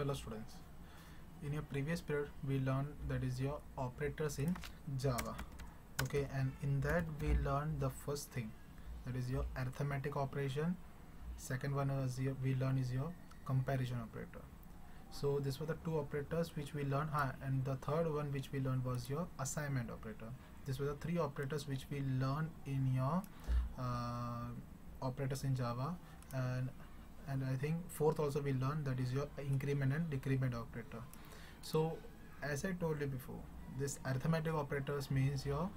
fellow students, in your previous period we learned that is your operators in Java. Okay, and in that we learned the first thing, that is your arithmetic operation. Second one was we learned is your comparison operator. So these were the two operators which we learned, and the third one which we learned was your assignment operator. These were the three operators which we learned in your operators in Java, and I think fourth also we learned, that is your increment and decrement operator. So as I told you before, this arithmetic operators means your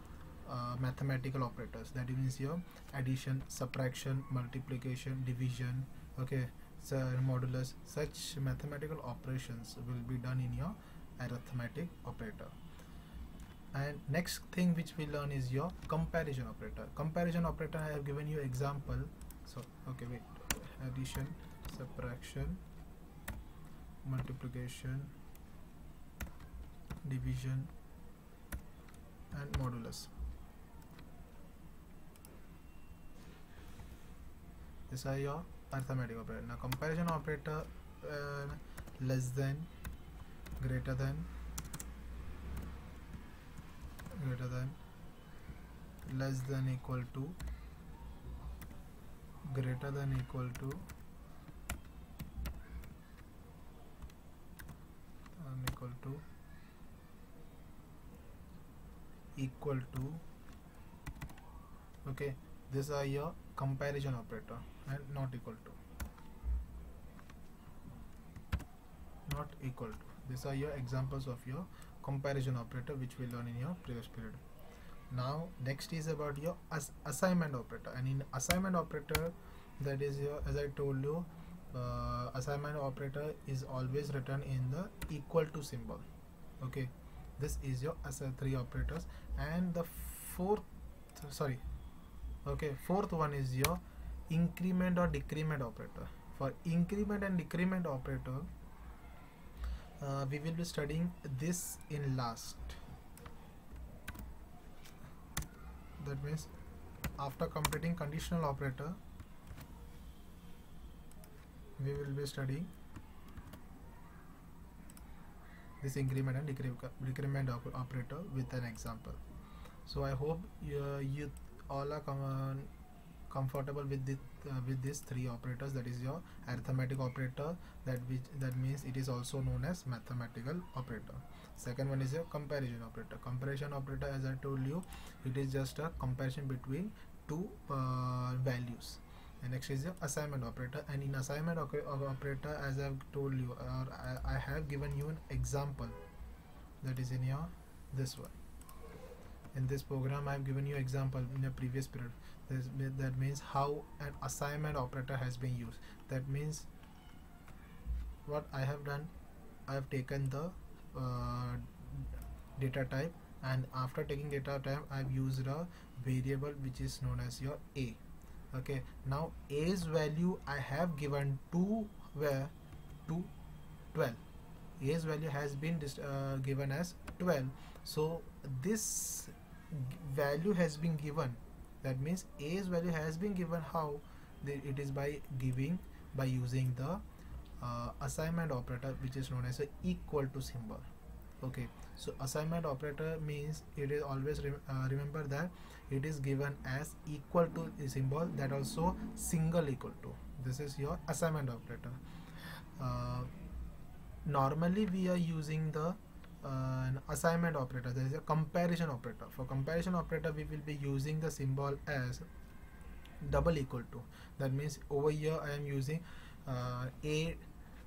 mathematical operators, that means your addition, subtraction, multiplication, division, okay, so modulus. Such mathematical operations will be done in your arithmetic operator. And next thing which we learn is your comparison operator. Comparison operator, I have given you example. So okay, wait, addition, subtraction, multiplication, division and modulus. These are your arithmetic operator. Now comparison operator, less than, greater than, less than equal to, greater than equal to, equal to, okay, these are your comparison operator, and not equal to, these are your examples of your comparison operator which we learned in your previous period. Now next is about your assignment operator, and in assignment operator, that is your, as I told you, assignment operator is always written in the equal to symbol. Okay, this is your three operators. And the fourth one is your increment or decrement operator. For increment and decrement operator, we will be studying this in last. That means after completing conditional operator, we will be studying this increment and decrement operator with an example. So I hope you all are comfortable with these three operators. That is your arithmetic operator, that means it is also known as mathematical operator. Second one is your comparison operator. Comparison operator, as I told you, it is just a comparison between two values. And next is your assignment operator, and in assignment operator, as I have told you, I have given you an example, that is in your this one. In this program I have given you example in the previous period. That means how an assignment operator has been used. That means what I have done, I have taken the data type, and after taking data type I have used a variable which is known as your a. Okay, now a's value I have given to 12. A's value has been given as 12. So this value has been given, that means a's value has been given. How? It is by using the assignment operator, which is known as a equal to symbol. Okay, so assignment operator means it is always remember that it is given as equal to the symbol, that also single equal to. This is your assignment operator. Normally we are using the assignment operator. There is a comparison operator. For comparison operator we will be using the symbol as double equal to. That means over here I am using a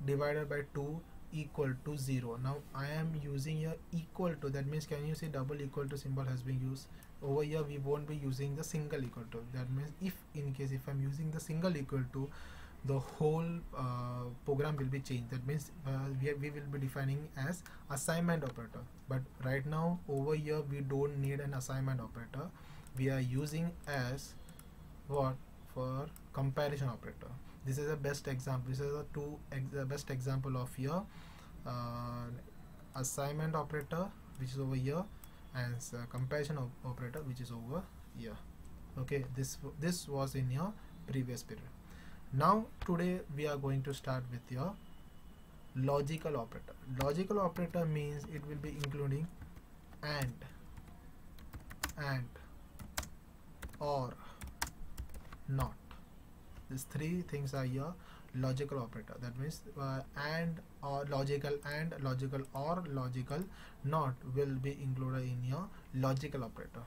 divided by 2 equal to 0. Now I am using a equal to, that means can you see double equal to symbol has been used. Over here we won't be using the single equal to. That means if in case if I'm using the single equal to, the whole program will be changed. That means we will be defining as assignment operator, but right now over here we don't need an assignment operator. We are using as what? For comparison operator. This is the best example. This is the best example of your assignment operator, which is over here, and comparison operator, which is over here. Okay, this was in your previous period. Now today we are going to start with your logical operator. Logical operator means it will be including and, or, not. These three things are your logical operator. That means and, or, logical and, logical or, logical not will be included in your logical operator.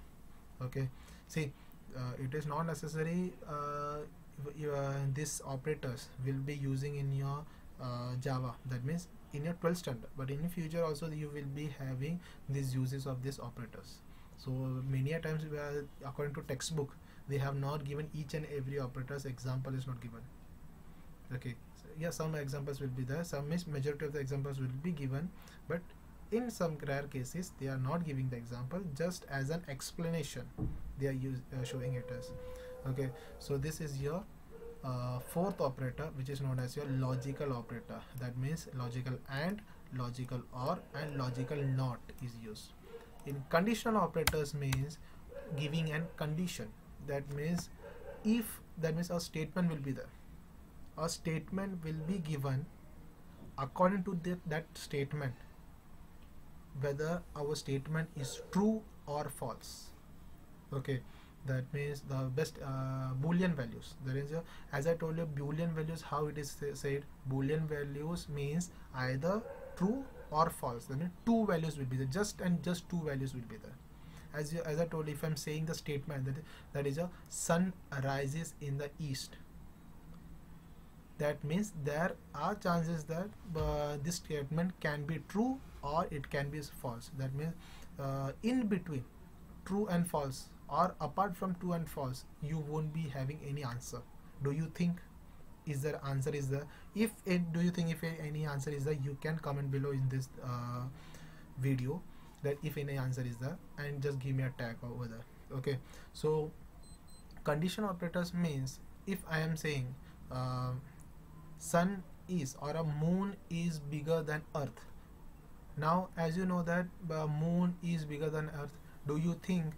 Okay, see, it is not necessary these operators will be using in your Java, that means in your 12th standard, but in the future also you will be having these uses of these operators. So many a times according to textbook they have not given each and every operator's example is not given. Okay, so yeah, some examples will be there, some majority of the examples will be given, but in some rare cases they are not giving the example, just as an explanation they are showing it as. Okay, so this is your fourth operator, which is known as your logical operator. That means logical and, logical or, and logical not is used. In conditional operators means giving an condition. That means if, that means a statement will be there, a statement will be given, according to that statement whether our statement is true or false. Okay, that means the best boolean values. There is as I told you, boolean values, how it is said, boolean values means either true or false. That means two values will be there, just two values will be there. As I told you, if I'm saying the statement that is a sun rises in the east, that means there are chances that this statement can be true or it can be false. That means in between true and false, or apart from true and false, you won't be having any answer. Do you think is there answer is there? If do you think if any answer is there, you can comment below in this video that if any answer is there, and just give me a tag over there. Okay, so condition operators means if I am saying sun is or a moon is bigger than earth. Now as you know that moon is bigger than earth, do you think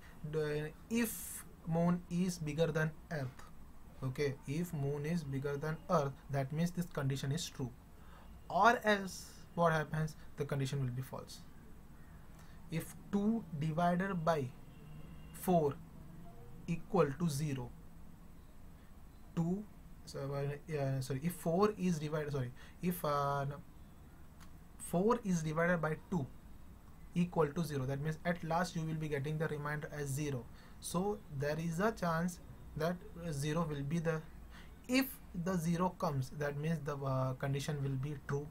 if moon is bigger than earth, okay, if moon is bigger than earth, that means this condition is true, or else what happens, the condition will be false. If 2 divided by 4 equal to 0, if 4 is divided, if 4 is divided by 2 equal to 0, that means at last you will be getting the remainder as 0. So there is a chance that 0 will be there. If the 0 comes, that means the condition will be true.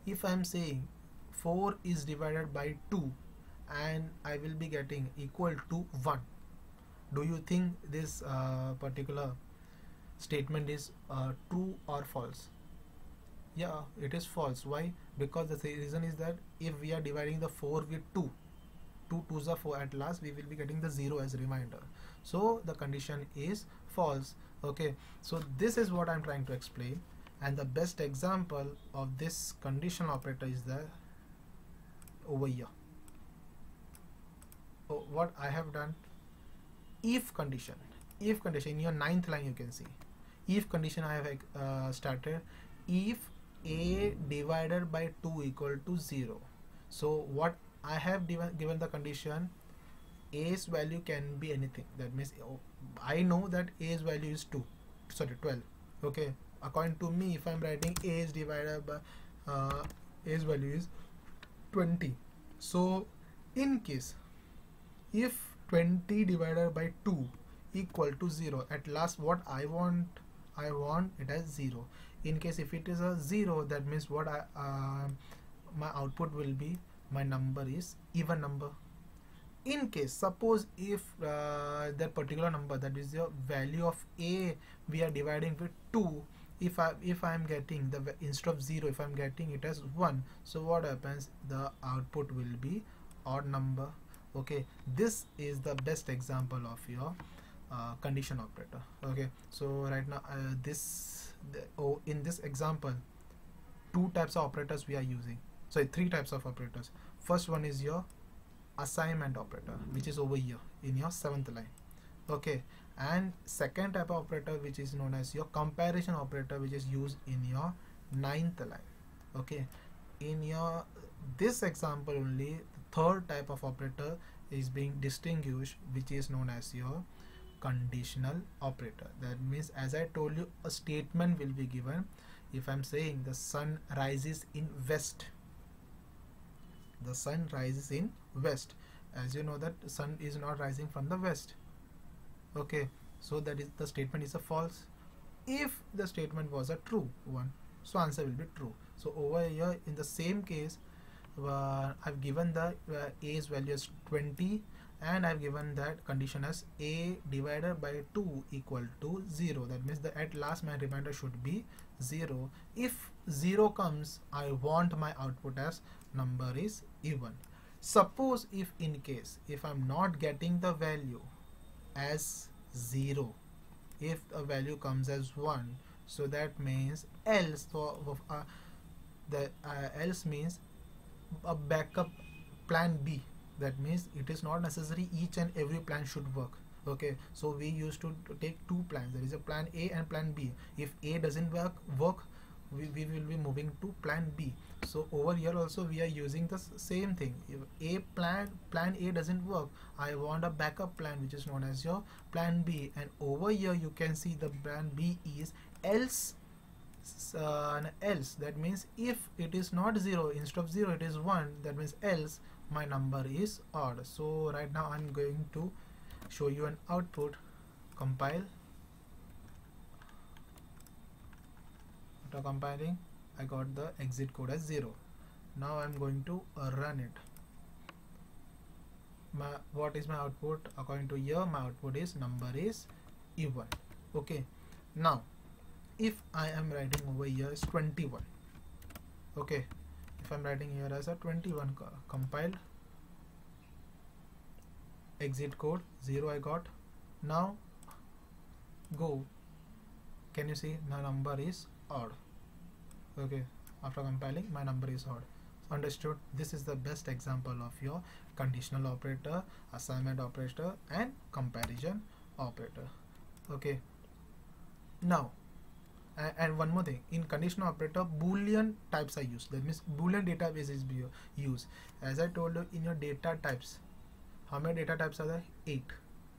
If I am saying 4 is divided by 2 and I will be getting equal to 1, do you think this particular statement is true or false? Yeah, it is false. Why? Because the reason is that if we are dividing the 4 with 2, 2 2s are 4, at last we will be getting the 0 as a reminder. So the condition is false. Okay, so this is what I'm trying to explain, and the best example of this conditional operator is the over here. Oh, what I have done, if condition in your 9th line you can see, if condition I have started, if a divided by 2 equal to 0. So what I have given the condition, a's value can be anything. That means I know that a's value is 12. Okay, according to me, if I'm writing a's divided by a's value is 20. So in case if 20 divided by 2 equal to 0, at last what I want it as 0. In case if it is a 0, that means what my output will be, my number is even number. In case suppose if that particular number, that is the value of a, we are dividing with 2, if I am getting the instead of 0, if I am getting it as 1, so what happens, the output will be odd number. Okay, this is the best example of your condition operator. Okay, so right now in this example, 2 types of operators we are using, 3 types of operators. First one is your assignment operator, which is over here in your 7th line. Okay, and second type of operator, which is known as your comparison operator, which is used in your 9th line. Okay, in your this example only, the third type of operator is being distinguished, which is known as your conditional operator. That means, as I told you, a statement will be given. If I'm saying the sun rises in west, the sun rises in west, as you know that the sun is not rising from the west. Okay, so that is the statement is a false. If the statement was a true one, so answer will be true. So over here in the same case, I've given the a's value as 20, and I've given that condition as a divided by 2 equal to 0. That means the at last my remainder should be 0. If 0 comes, I want my output as number is even. Suppose if in case if I'm not getting the value as 0, if a value comes as 1, so that means else. So the else means a backup plan B. That means it is not necessary each and every plan should work. Okay, so we used to take two plans. There is a plan A and plan B. If A doesn't work, we will be moving to plan B. So over here also we are using the same thing. If plan A doesn't work, I want a backup plan which is known as your plan B, and over here you can see the plan B is else. Else, that means if it is not 0, instead of 0 it is 1, that means else my number is odd. So right now I'm going to show you an output. Compile. After compiling, I got the exit code as 0. Now I'm going to run it. What is my output? According to here, my output is number is even. Okay, now if I am writing over here is 21. Okay, if I'm writing here as a 21, compiled, exit code 0 I got. Now go. Can you see my number is odd? Okay, after compiling my number is odd. Understood? This is the best example of your conditional operator, assignment operator, and comparison operator. Okay, now and one more thing, in conditional operator boolean types are used. That means boolean database is used. As I told you, in your data types, how many data types are there? 8.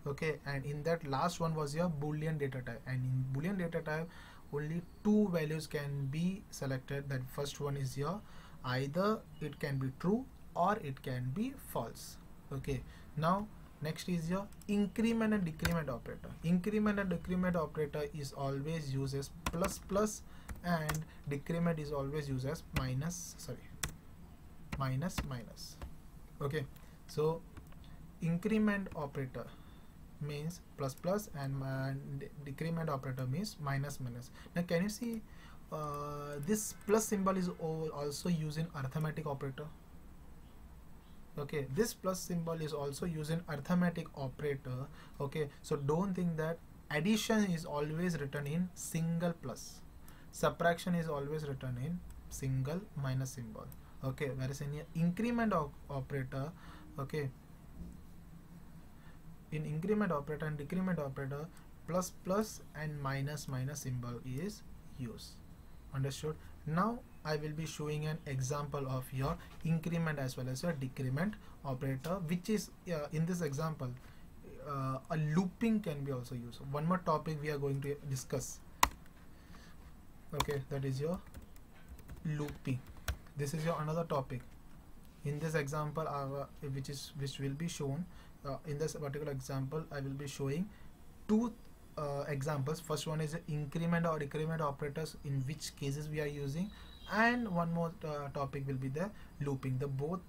Okay, and in that last one was your boolean data type, and in boolean data type only 2 values can be selected. That first one is your either it can be true or it can be false. Okay, now next is your increment and decrement operator. Increment and decrement operator is always used as plus plus, and decrement is always used as minus minus. Okay, so increment operator means plus plus, and decrement operator means minus minus. Now can you see this plus symbol is also used in arithmetic operator. Okay, this plus symbol is also used in arithmetic operator. Okay, so don't think that addition is always written in single plus, subtraction is always written in single minus symbol. Okay, whereas in increment operator, okay, in increment operator and decrement operator, plus plus and minus minus symbol is used. Understood? Now I will be showing an example of your increment as well as your decrement operator, which is in this example a looping can be also used. One more topic we are going to discuss. Okay, that is your looping. This is your another topic. In this example, which will be shown in this particular example, I will be showing two examples. First one is increment or decrement operators, in which cases we are using, and one more topic will be the looping. The both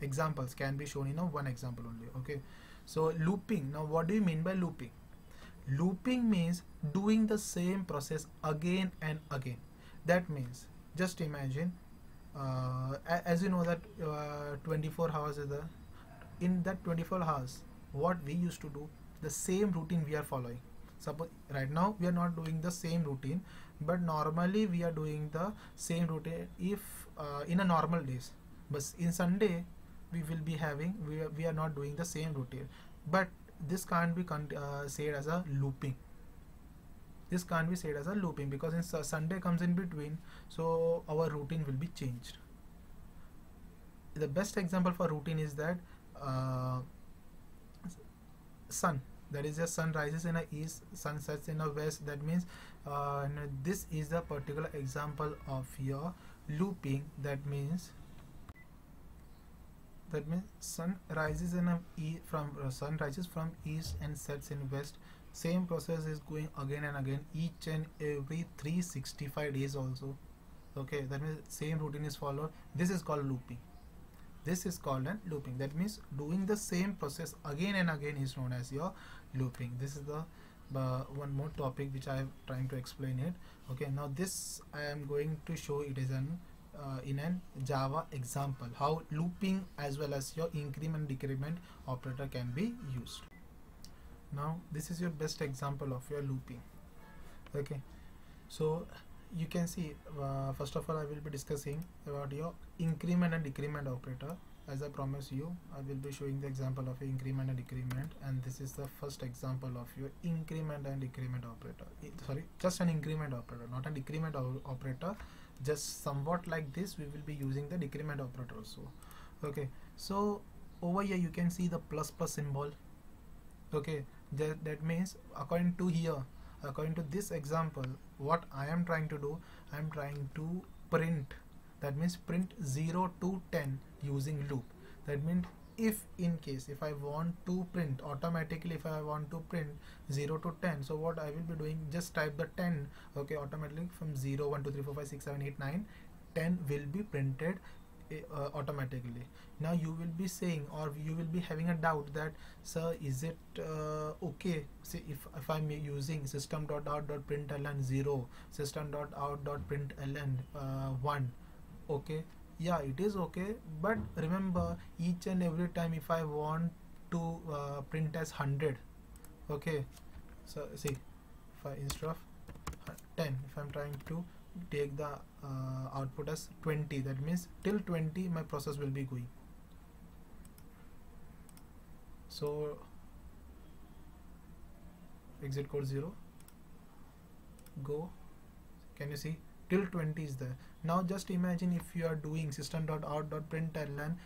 examples can be shown in one example only. Okay, so looping. Now what do you mean by looping? Looping means doing the same process again and again. That means, just imagine, as you know that 24 hours is there. In that 24 hours, what we used to do, the same routine we are following. Suppose right now we are not doing the same routine, but normally we are doing the same routine if in a normal days. But in Sunday we will be having, we are not doing the same routine. But this can't be said as a looping. This can't be said as a looping because in Sunday comes in between, so our routine will be changed. The best example for routine is that sun, that is, the sun rises in a east, sun sets in a west. That means this is the particular example of your looping. That means sun rises in sun rises from east and sets in west. Same process is going again and again each and every 365 days also. Okay, that means same routine is followed. This is called looping. This is called an looping. That means doing the same process again and again is known as your looping. This is the one more topic which I am trying to explain it. Okay, now this I am going to show it is an in an Java example how looping as well as your increment decrement operator can be used. Now this is your best example of your looping. Okay, so you can see first of all I will be discussing about your increment and decrement operator. As I promised you, I will be showing the example of increment and decrement, and this is the first example of your increment and decrement operator. Sorry, just an increment operator, not a decrement operator. Just somewhat like this we will be using the decrement operator also. Okay, so over here you can see the plus symbol. Okay, that means according to this example, what I am trying to do, I am trying to print, that means print 0 to 10 using loop. That means if in case if I want to print automatically, if I want to print 0 to 10, so what I will be doing, just type the 10. Okay, automatically from 0 1 2 3 4 5 6 7 8 9 10 will be printed automatically. Now you will be saying, or you will be having a doubt that, sir, is it okay, see if I'm using system.out.println 0, system.out.println 1. Okay, yeah, it is okay, but remember each and every time if I want to print as 100, okay, so see if I instead of 10, if I'm trying to take the output as 20, that means till 20 my process will be going. So exit code 0, go, can you see till 20 is there. Now just imagine if you are doing system.out.println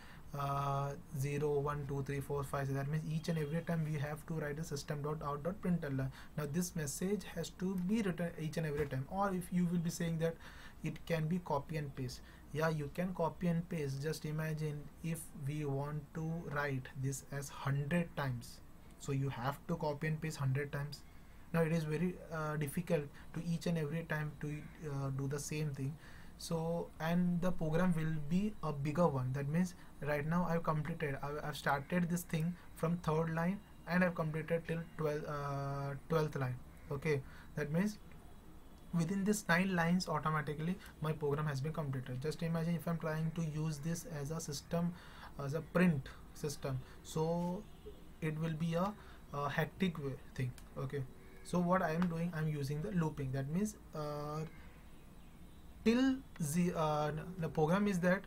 0 1 2 3 4 5 6, that means each and every time we have to write a system.out.println. Now this message has to be written each and every time. Or if you will be saying that it can be copy and paste, yeah, you can copy and paste. Just imagine if we want to write this as 100 times, so you have to copy and paste 100 times. Now it is very difficult to each and every time to do the same thing. So, and the program will be a bigger one. That means right now I've completed, I've started this thing from 3rd line and I've completed till 12th line. Okay, that means within this 9 lines automatically my program has been completed. Just imagine if I'm trying to use this as a system, as a print system, so it will be a hectic thing. Okay, so what I am doing, I'm using the looping. That means till the program is that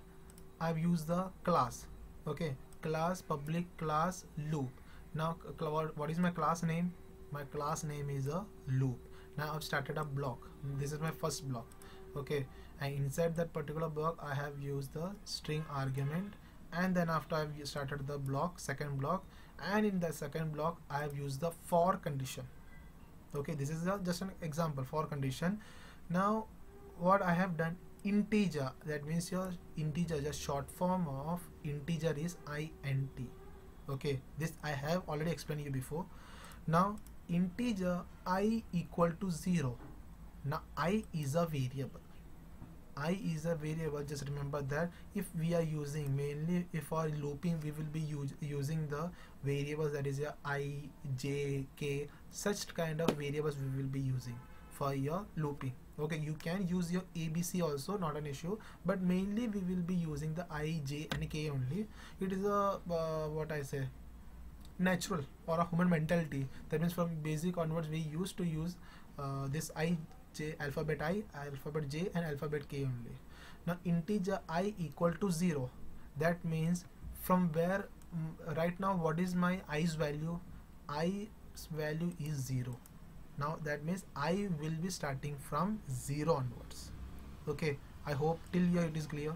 I've used the class. Okay, class public class loop. Now what is my class name? My class name is a loop. Now I've started a block. This is my first block. Okay, and inside that particular block I have used the string argument, and then after I've started the block, second block, and in the second block I have used the for condition. Okay, this is just an example, for condition. Now what I have done, integer, that means your integer, just short form of integer is int. Okay, this I have already explained you before. Now integer I equal to 0. Now I is a variable. I is a variable. Just remember that if we are using, mainly if for looping we will be using the variables, that is your I, j, k, such kind of variables we will be using for your looping. Okay, you can use your ABC also, not an issue, but mainly we will be using the I, j and k only. It is a what I say, natural or a human mentality. That means from basic onwards we used to use this I, j, alphabet I, alphabet j and alphabet k only. Now integer I equal to 0, that means from where right now what is my i's value? I's value is 0. Now that means I will be starting from 0 onwards. Okay, I hope till here it is clear.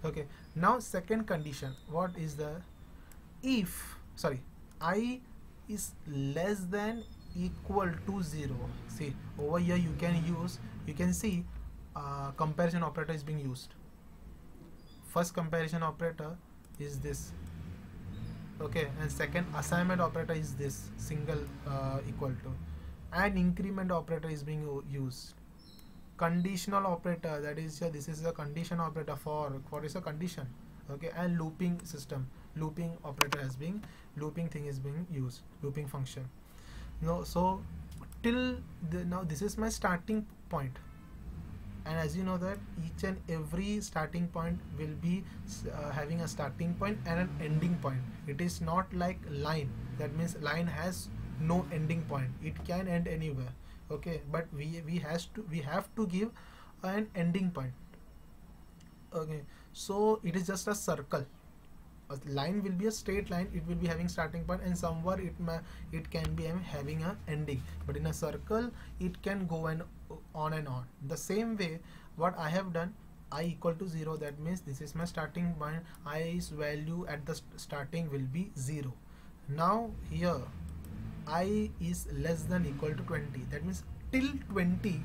Okay, now second condition, what is the, if I is less than equal to 0. See over here you can see comparison operator is being used. First comparison operator is this, okay, and second assignment operator is this single equal to, and increment operator is being used. Conditional operator, that is this is the condition operator for is a condition, okay, and looping system, looping operator has been, looping thing is being used, looping function. So till now this is my starting point, and as you know that each and every starting point will be having a starting point and an ending point. It is not like line, that means line has no ending point, it can end anywhere, okay, but we have to give an ending point. Okay, so it is just a circle. A line will be a straight line, it will be having starting point, and somewhere it can be having a ending, but in a circle it can go on and on. The same way what I have done, I equal to 0, that means this is my starting point, i's value at the starting will be 0. Now here I is less than equal to 20, that means till 20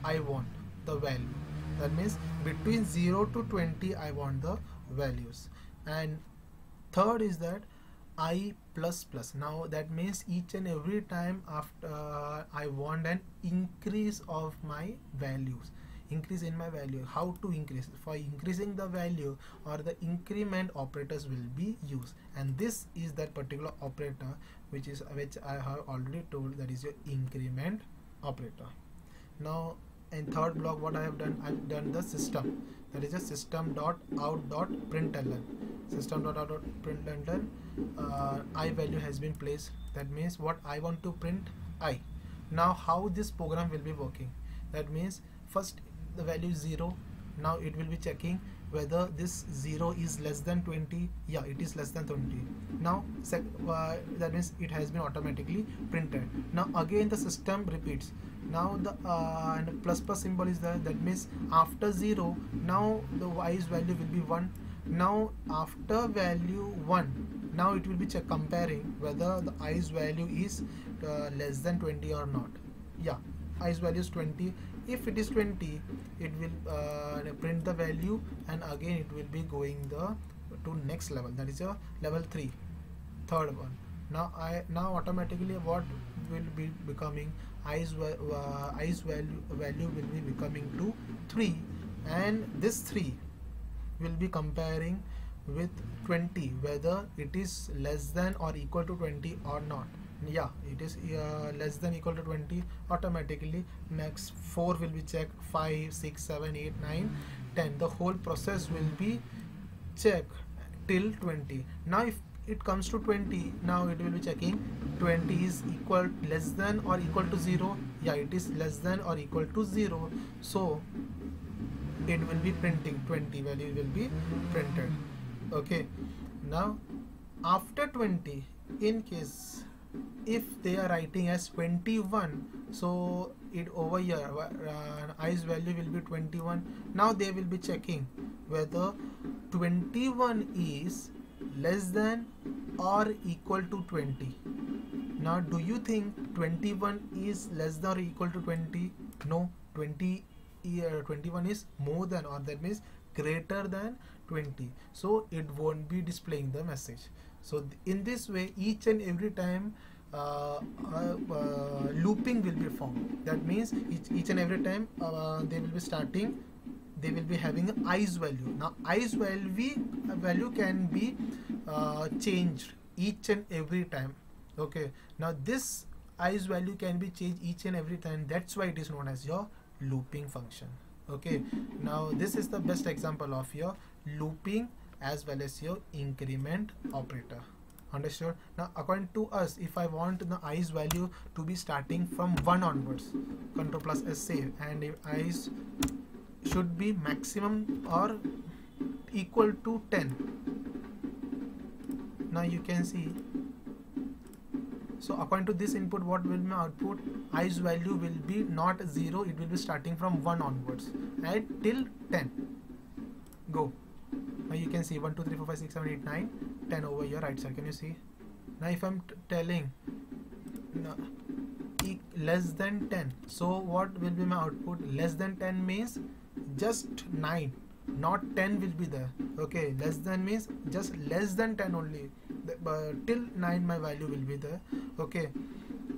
I want the value, that means between 0 to 20 I want the values. And third is that I plus plus. Now that means each and every time after I want an increase of my values, increase in my value. How to increase? For increasing the value or the increment operators will be used, and this is that particular operator which I have already told, that is your increment operator. Now in third block what I have done, I've done the system, that is a system.out.println. System.out.println, I value has been placed, that means what I want to print I. Now how this program will be working, that means first the value is 0. Now it will be checking whether this 0 is less than 20. Yeah, it is less than 20. Now that means it has been automatically printed. Now again the system repeats. Now the and plus plus symbol is there, that means after 0 now the i's value will be 1. Now after value 1, now it will be comparing whether the i's value is less than 20 or not. Yeah, i's value is 20. If it is 20, it will print the value, and again it will be going to next level, that is a level 3, third one. Now automatically what will be becoming, i's value will be becoming to 3, and this 3 will be comparing with 20 whether it is less than or equal to 20 or not. Yeah, it is less than equal to 20. Automatically next 4 will be checked, 5, 6, 7, 8, 9, 10. The whole process will be checked till 20. Now if it comes to 20, now it will be checking 20 is less than or equal to 0. Yeah, it is less than or equal to 0, so it will be printing 20, value will be printed. Okay, now after 20, in case if they are writing as 21, so it over here i's value will be 21. Now they will be checking whether 21 is less than or equal to 20. Now do you think 21 is less than or equal to 20? No, 21 is more than, or that means greater than 20, so it won't be displaying the message. So in this way each and every time looping will be formed. That means each and every time they will be starting, they will be having an i's value. Now i's value can be changed each and every time. Okay, now this i's value can be changed each and every time, that's why it is known as your looping function. Okay, now this is the best example of your looping as well as your increment operator. Understood? Now according to us, if I want the i's value to be starting from 1 onwards, Ctrl plus S save, and if i's should be maximum or equal to 10. Now you can see, So according to this input, what will be my output? I's value will be not 0, it will be starting from 1 onwards, right, till 10. Go. Now you can see 1 2 3 4 5 6 7 8 9 10 over here right side. Can you see? Now if I'm telling less than 10, so what will be my output? Less than 10 means just 9, not 10 will be there. Okay, less than means just less than 10 only, till 9 my value will be there. Okay,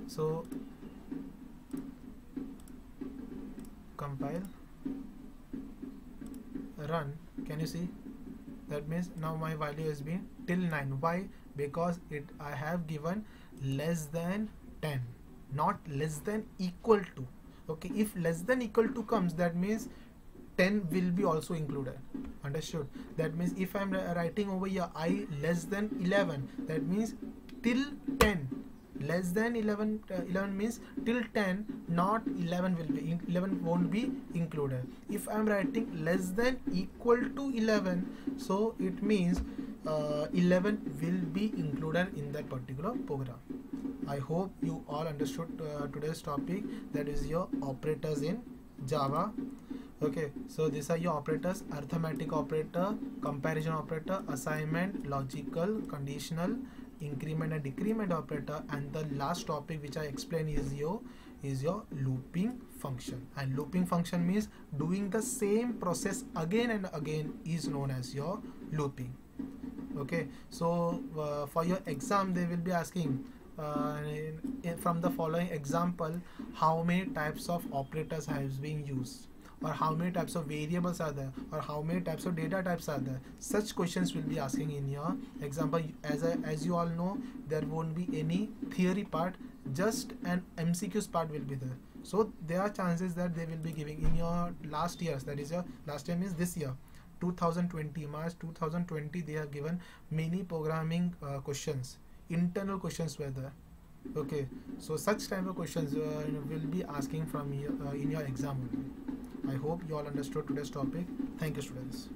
so compile, run. Can you see? That means now my value has been till 9. Why? Because I have given less than 10, not less than equal to. Okay, if less than equal to comes, that means 10 will be also included. Understood? That means if I'm writing over here I less than 11, that means till 10. Less than 11, 11 means till 10, not 11 will be 11 won't be included. If I'm writing less than equal to 11, so it means 11 will be included in that particular program. I hope you all understood today's topic, that is your operators in Java. Okay, so these are your operators: arithmetic operator, comparison operator, assignment, logical, conditional, increment and decrement operator, and the last topic which I explained is your looping function. And looping function means doing the same process again and again is known as your looping. Okay, so for your exam they will be asking from the following example, how many types of operators has been used, or how many types of variables are there, or how many types of data types are there. Such questions will be asking in your example. As you all know, there won't be any theory part, just an MCQs part will be there. So there are chances that they will be giving in your last years, that is your last year means this year 2020, March 2020, they have given many programming questions, internal questions were there. Okay, so such type of questions will be asking from you in your exam only. I hope you all understood today's topic. Thank you, students.